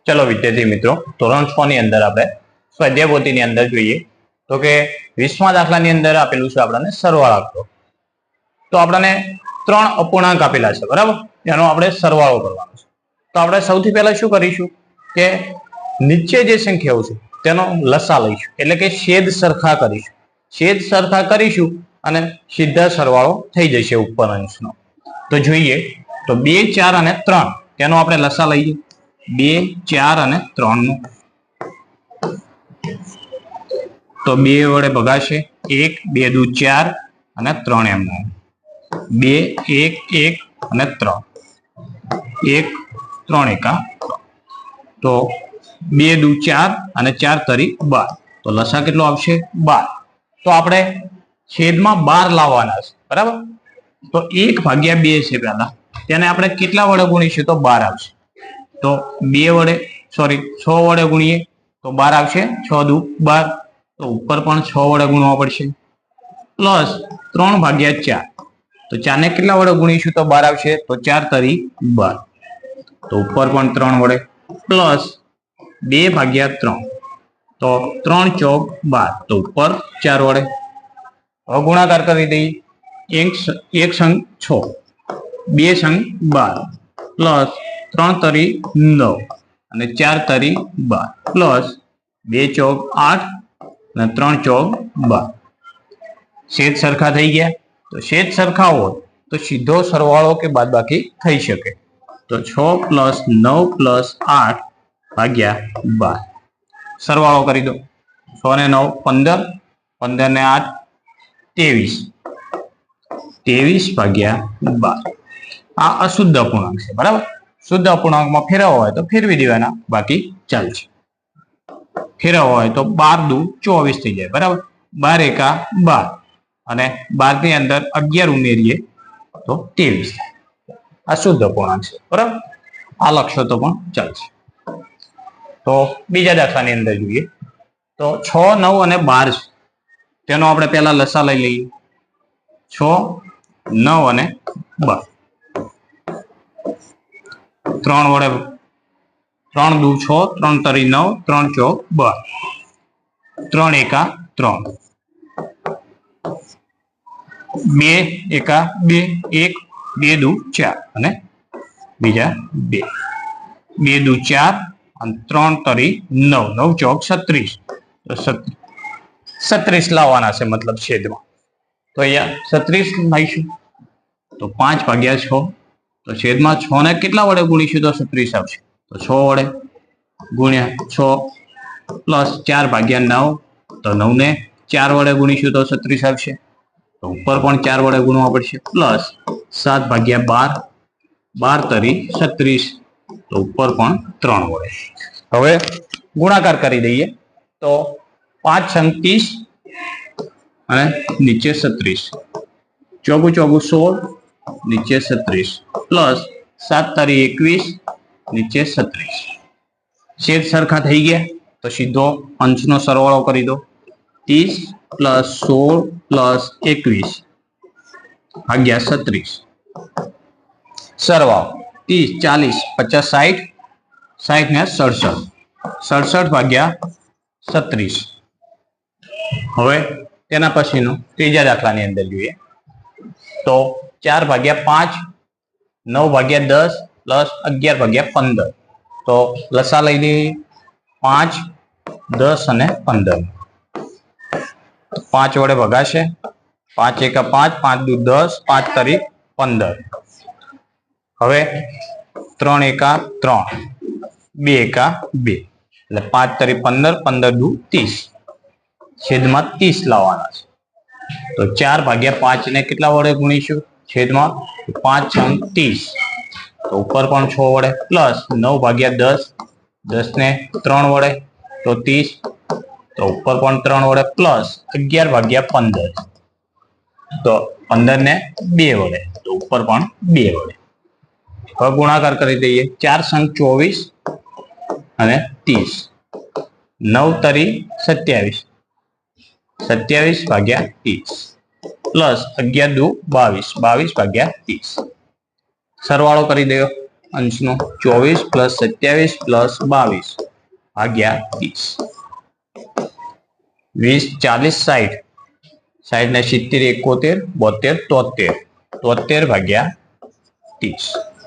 चलो विद्यार्थी मित्रों ધોરણ 6 ની અંદર આપણે સ્વાધ્યાય પોથીની અંદર જોઈએ તો કે 20મા દાખલાની અંદર આપેલું છે આપણને સરવાળો કરો તો આપણને ત્રણ અપૂર્ણાંક આપેલા છે બરાબર એનો આપણે સરવાળો કરવાનો છે તો આપણે સૌથી પહેલા શું કરીશું કે નીચે જે સંખ્યાઓ છે તેનો લસા લઈશું એટલે કે છેદ સરખા કરીશું છેદ સરખા કરીશું અને સીધા સરવાળો થઈ જશે ઉપર અંશનો તો જોઈએ તો 2 4 અને 3 તેનો આપણે લસા લઈએ 2 4 અને 3 નું તો 2 વડે ભગાશે 1 2 દુ 4 અને 3 એમ 2 1 1 અને 3 1 3 એકા તો 2 દુ 4 અને 4 તરી 12 તો લસા કેટલો આવશે 12 તો આપણે છેદમાં 12 લાવવાના છે બરાબર તો 1/2 છે પહેલા તેને આપણે કેટલા વડે ગુણીશું તો 12 આવશે તો 6 વડે ગુણીએ તો 12 આવશે 6 દુ 12 તો ઉપર પણ 6 વડે ગુણવા પડશે પ્લસ 3/4 તો 4 ને કેટલા વડે ગુણીશું તો 12 આવશે તો 4 તરી 12 તો ઉપર પણ 3 વડે પ્લસ 2/3 તો 3 ચોક 12 તો ઉપર 4 વડે હવે ગુણાકાર કરી દઈએ 1 સંગ 6 2 સંગ 12 પ્લસ 3 તરી 9 અને 4 તરી 12 પ્લસ 2 ચોક 8 અને 3 ચોક 12 છેદ સરખા થઈ ગયા તો છેદ સરખા હોય તો સીધો સરવાળો કે બાદબાકી થઈ શકે તો 6 પ્લસ 9 પ્લસ 8 ભાગ્યા 12 સરવાળો કરી દો 6 ને 9 15 15 ને 8 23 ભાગ્યા 12 આ અશુદ્ધ અપૂર્ણાંક છે બરાબર શુદ્ધ અપૂર્ણાંકમાં ફેરવવા હોય તો ફેરવી દેવાના બાકી ચાલશે ફેરવવા હોય તો 12 દુ 24 થઈ જાય બરાબર 12 એકા 12 અને 12 ની અંદર 11 ઉમેરીએ તો 23 આ શુદ્ધ અપૂર્ણાંક છે બરાબર આ લખશો તો પણ ચાલશે તો બીજા દાખલાની અંદર જોઈએ તો 6 9 અને 12 છે તેનો આપણે પહેલા લસા લઈ લઈએ 6 9 અને 12 3 વડે 3 દુ 6 3 તરી 9 3 ચોક 12 3 એકા 3 2 એકા 2 1 2 દુ 4 અને બીજા 2 2 દુ 4 અને 3 તરી 9 9 ચોક 36 તો 36 લાવવાના છે મતલબ છેદમાં તો અહીંયા 36 લઈશું તો 5/6 તો છેદમાં 6 ને કેટલા વડે ગુણીશું તો 36 આવશે તો 6 વડે ગુણ્યા 6 પ્લસ 4/9 તો 9 ને 4 વડે ગુણીશું તો 36 આવશે તો ઉપર પણ 4 વડે ગુણવા પડશે પ્લસ 7/12 12 તરી 36 તો ઉપર પણ 3 વડે હવે ગુણાકાર કરી દઈએ તો 5 સંગ 30 અને નીચે 36 ચોગું 16 નીચે 36 પ્લસ 7 તરી 21 નીચે 36 છેદ સરખા થઈ ગયા તો સીધો અંશનો સરવાળો કરી દો 30 પ્લસ 16 પ્લસ 21 ભાગ્યા 36 સરવાળો 30 40 50 60 60 ને 67 ભાગ્યા 36 હવે તેના પછીનો ત્રીજા દાખલાની અંદર જોઈએ તો 4/5 9/10 પ્લસ 11/15 તો લસા લઈ લઈએ 5 10 અને 15 5 વડે ભગાશે 5 એકા 5 5 દુ 10 5 તરી 15 હવે 3 એકા 3 2 એકા 2 એટલે 5 તરી 15 15 દુ 30 છેદમાં 30 લાવવાના છે તો 4/5 ને કેટલા વડે ગુણીશું છેદમાં 5 સંગ 30 તો ઉપર પણ 6 વડે પ્લસ 9/10 10 ને 3 વડે તો 30 તો ઉપર પણ 3 વડે પ્લસ 11/15 તો 15 ને 2 વડે તો ઉપર પણ 2 વડે હવે ગુણાકાર કરી દઈએ 4 સંગ 24 અને 30 9 તરી 27 27/30 પ્લસ 11 દુ 22 22/30 સરવાળો કરી દો અંશનો 24 પ્લસ 27 પ્લસ 22 ભાગ્યા 30. 20 40 60 60 ને 70 71 72 73 73 ભાગ્યા 30.